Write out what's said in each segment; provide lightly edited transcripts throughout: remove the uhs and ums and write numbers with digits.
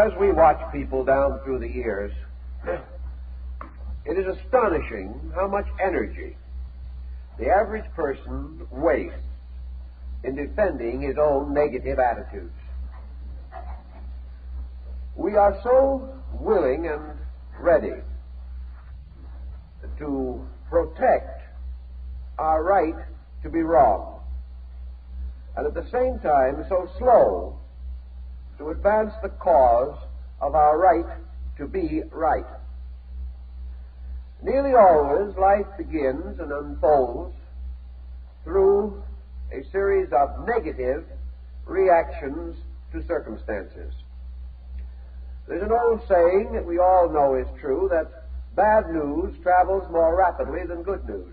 As we watch people down through the years, it is astonishing how much energy the average person wastes in defending his own negative attitudes. We are so willing and ready to protect our right to be wrong, and at the same time so slow to advance the cause of our right to be right. Nearly always life begins and unfolds through a series of negative reactions to circumstances. There's an old saying that we all know is true, that bad news travels more rapidly than good news.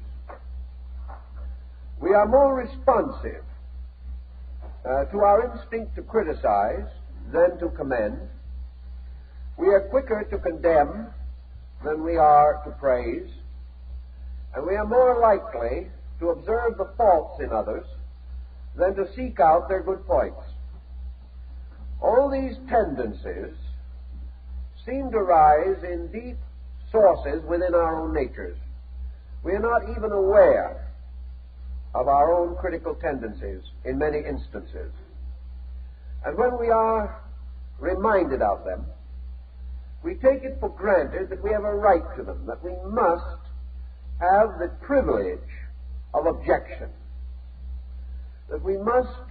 We are more responsive to our instinct to criticize than to commend. We are quicker to condemn than we are to praise, and we are more likely to observe the faults in others than to seek out their good points. All these tendencies seem to rise in deep sources within our own natures. We are not even aware of our own critical tendencies in many instances. And when we are reminded of them, we take it for granted that we have a right to them, that we must have the privilege of objection, that we must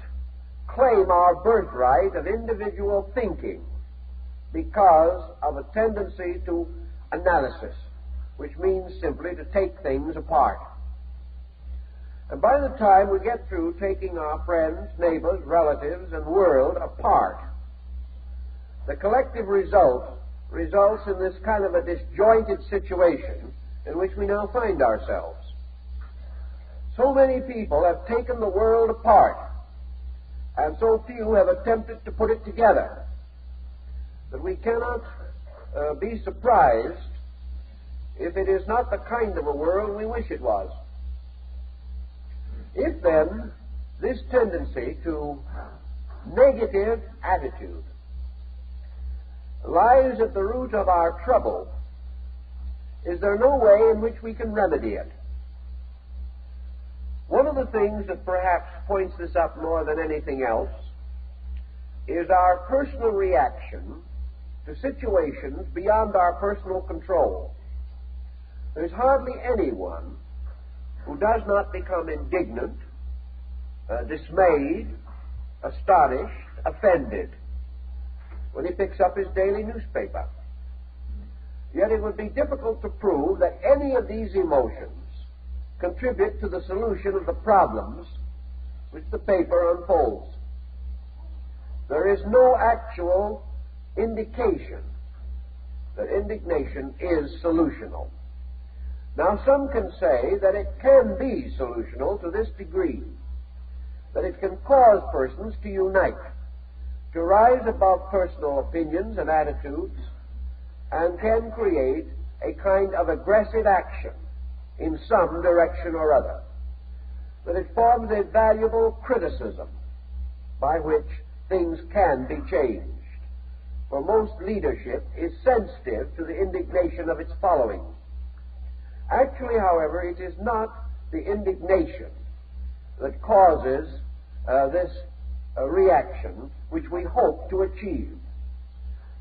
claim our birthright of individual thinking because of a tendency to analysis, which means simply to take things apart. And by the time we get through taking our friends, neighbors, relatives, and world apart, the collective results in this kind of a disjointed situation in which we now find ourselves. So many people have taken the world apart, and so few have attempted to put it together, that we cannot be surprised if it is not the kind of a world we wish it was. If then this tendency to negative attitude lies at the root of our trouble, is there no way in which we can remedy it? One of the things that perhaps points this up more than anything else is our personal reaction to situations beyond our personal control. There's hardly anyone who does not become indignant, dismayed, astonished, offended when he picks up his daily newspaper. Yet it would be difficult to prove that any of these emotions contribute to the solution of the problems which the paper unfolds. There is no actual indication that indignation is solutional. Now, some can say that it can be solutional to this degree, that it can cause persons to unite, to rise above personal opinions and attitudes, and can create a kind of aggressive action in some direction or other, that it forms a valuable criticism by which things can be changed. For most leadership is sensitive to the indignation of its following. Actually, however, it is not the indignation that causes this reaction which we hope to achieve,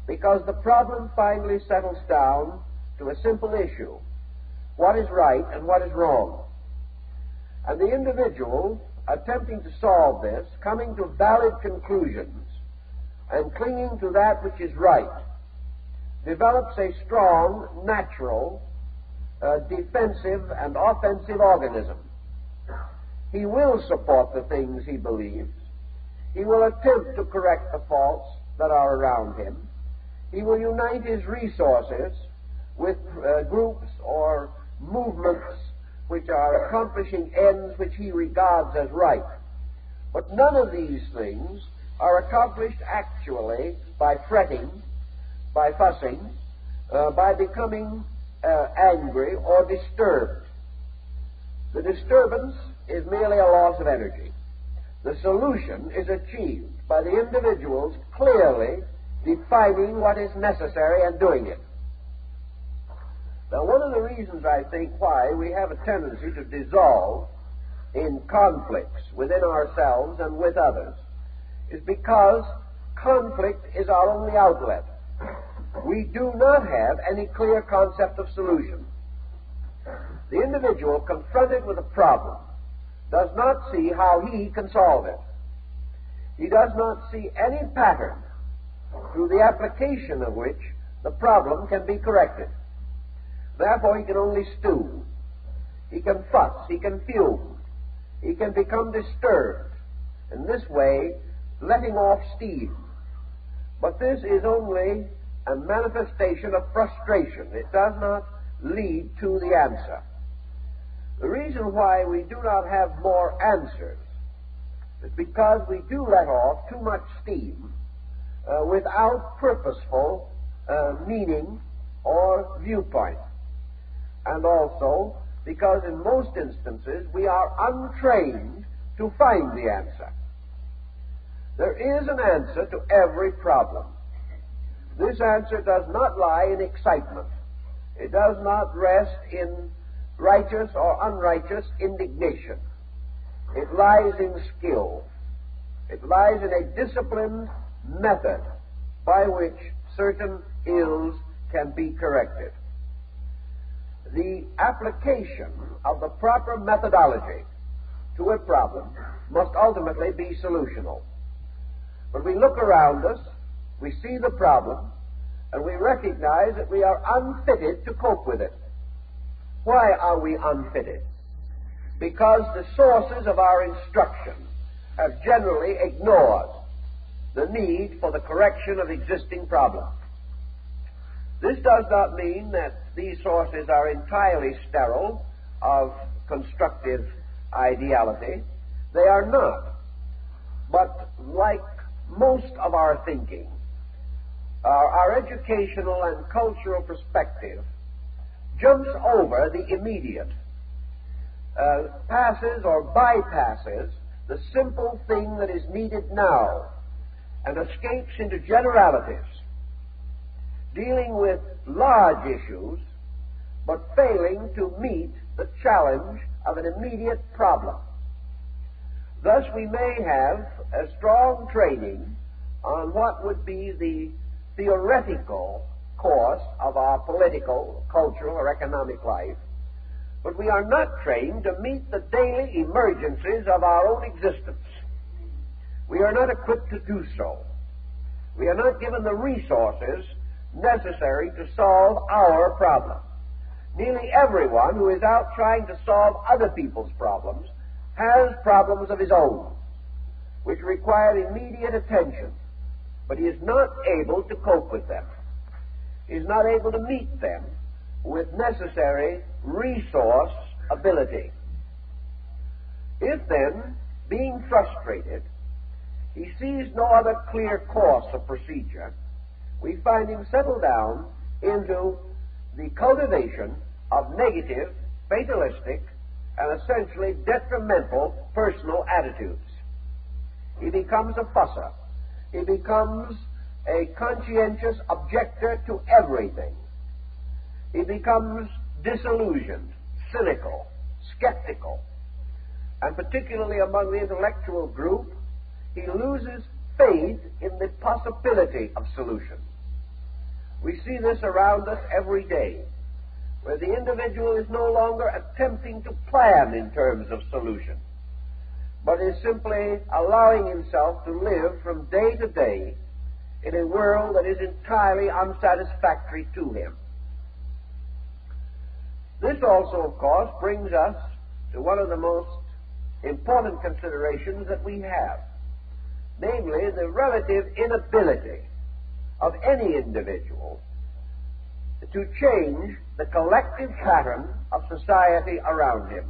because the problem finally settles down to a simple issue: what is right and what is wrong. And the individual attempting to solve this, coming to valid conclusions and clinging to that which is right, develops a strong, natural, defensive and offensive organism. He will support the things he believes. He will attempt to correct the faults that are around him. He will unite his resources with groups or movements which are accomplishing ends which he regards as right. But none of these things are accomplished actually by fretting, by fussing, by becoming angry or disturbed. The disturbance is merely a loss of energy. The solution is achieved by the individual's clearly defining what is necessary and doing it. Now, one of the reasons, I think, why we have a tendency to dissolve in conflicts within ourselves and with others is because conflict is our only outlet. We do not have any clear concept of solution. The individual confronted with a problem does not see how he can solve it. He does not see any pattern through the application of which the problem can be corrected. Therefore, he can only stew. He can fuss. He can fume. He can become disturbed. In this way, letting off steam. But this is only a manifestation of frustration. It does not lead to the answer. The reason why we do not have more answers is because we do let off too much steam without purposeful meaning or viewpoint. And also because in most instances we are untrained to find the answer. There is an answer to every problem. This answer does not lie in excitement. It does not rest in righteous or unrighteous indignation. It lies in skill. It lies in a disciplined method by which certain ills can be corrected. The application of the proper methodology to a problem must ultimately be solutional. When we look around us, we see the problem, and we recognize that we are unfitted to cope with it. Why are we unfitted? Because the sources of our instruction have generally ignored the need for the correction of existing problems. This does not mean that these sources are entirely sterile of constructive ideality. They are not. But like most of our thinking, our educational and cultural perspective jumps over the immediate, passes or bypasses the simple thing that is needed now, and escapes into generalities, dealing with large issues, but failing to meet the challenge of an immediate problem. Thus, we may have a strong training on what would be the theoretical course of our political, cultural, or economic life, but we are not trained to meet the daily emergencies of our own existence. We are not equipped to do so. We are not given the resources necessary to solve our problem. Nearly everyone who is out trying to solve other people's problems has problems of his own, which require immediate attention, but he is not able to cope with them. He is not able to meet them with necessary resource ability. If then, being frustrated, he sees no other clear course of procedure, we find him settle down into the cultivation of negative, fatalistic, and essentially detrimental personal attitudes. He becomes a fusser. He becomes a conscientious objector to everything. He becomes disillusioned, cynical, skeptical, and particularly among the intellectual group, he loses faith in the possibility of solution. We see this around us every day, where the individual is no longer attempting to plan in terms of solution, but is simply allowing himself to live from day to day in a world that is entirely unsatisfactory to him. This also, of course, brings us to one of the most important considerations that we have, namely the relative inability of any individual to change the collective pattern of society around him.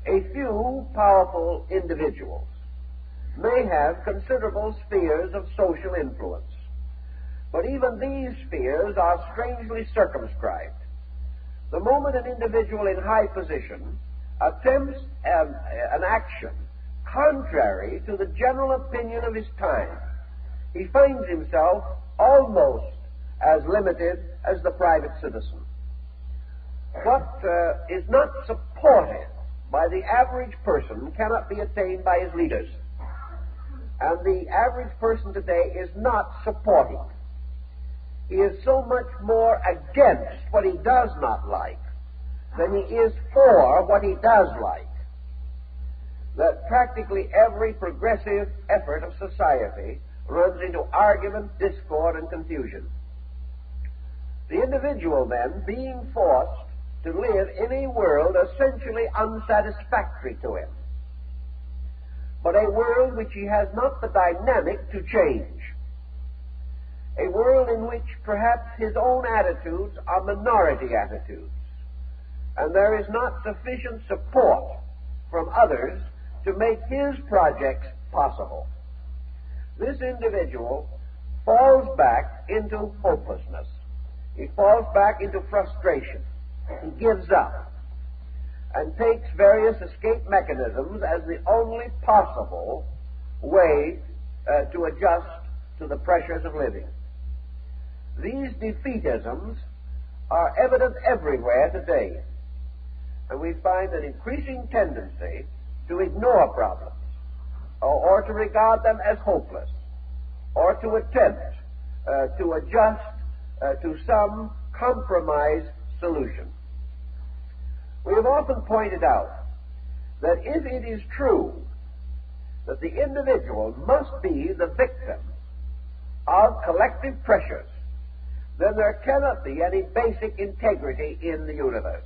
A few powerful individuals may have considerable spheres of social influence, but even these spheres are strangely circumscribed. The moment an individual in high position attempts an action contrary to the general opinion of his time, he finds himself almost as limited as the private citizen. What is not supported by the average person cannot be attained by his leaders. And the average person today is not supporting. He is so much more against what he does not like than he is for what he does like, that practically every progressive effort of society runs into argument, discord, and confusion. The individual, then, being forced to live in a world essentially unsatisfactory to him, but a world which he has not the dynamic to change, a world in which perhaps his own attitudes are minority attitudes, and there is not sufficient support from others to make his projects possible. This individual falls back into hopelessness. He falls back into frustration. He gives up and takes various escape mechanisms as the only possible way to adjust to the pressures of living. These defeatisms are evident everywhere today, and we find an increasing tendency to ignore problems or to regard them as hopeless, or to attempt to adjust to some compromise solution. We have often pointed out that if it is true that the individual must be the victim of collective pressures, then there cannot be any basic integrity in the universe.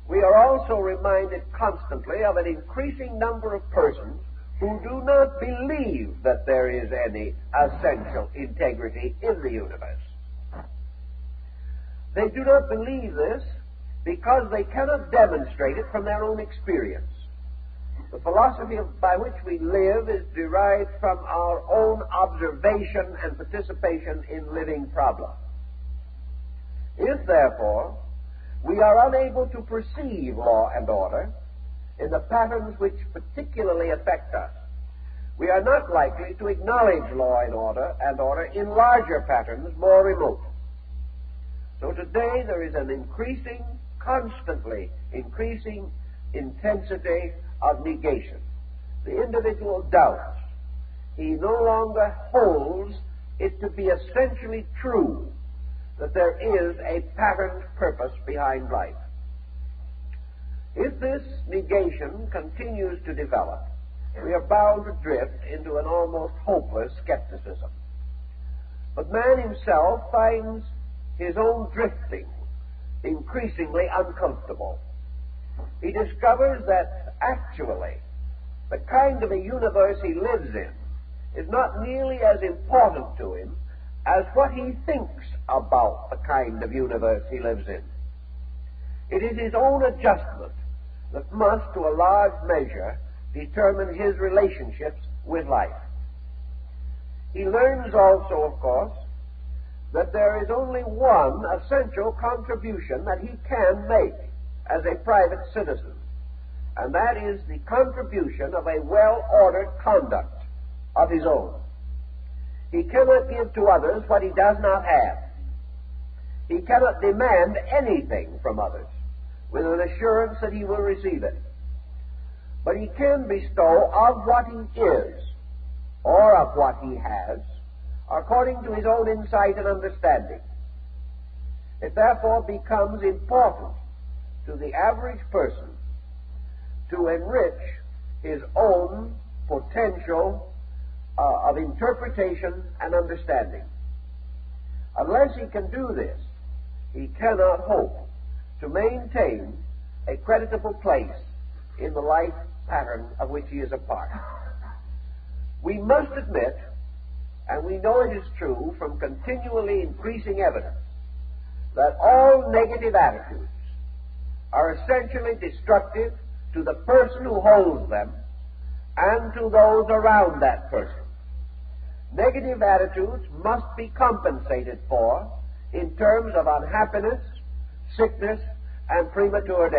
We are also reminded constantly of an increasing number of persons who do not believe that there is any essential integrity in the universe. They do not believe this because they cannot demonstrate it from their own experience. The philosophy by which we live is derived from our own observation and participation in living problems. If, therefore, we are unable to perceive law and order in the patterns which particularly affect us, we are not likely to acknowledge law and order in larger patterns more remote. So today there is an constantly increasing intensity of negation. The individual doubts. He no longer holds it to be essentially true that there is a patterned purpose behind life. If this negation continues to develop, we are bound to drift into an almost hopeless skepticism. But man himself finds his own drifting increasingly uncomfortable. He discovers that actually the kind of a universe he lives in is not nearly as important to him as what he thinks about the kind of universe he lives in. It is his own adjustment that must, to a large measure, determine his relationships with life. He learns also, of course, that there is only one essential contribution that he can make as a private citizen, and that is the contribution of a well-ordered conduct of his own. He cannot give to others what he does not have. He cannot demand anything from others with an assurance that he will receive it. But he can bestow of what he is or of what he has according to his own insight and understanding. It therefore becomes important to the average person to enrich his own potential of interpretation and understanding. Unless he can do this, he cannot hope to maintain a creditable place in the life pattern of which he is a part. We must admit, and we know it is true from continually increasing evidence, that all negative attitudes are essentially destructive to the person who holds them and to those around that person. Negative attitudes must be compensated for in terms of unhappiness, sickness, and premature death.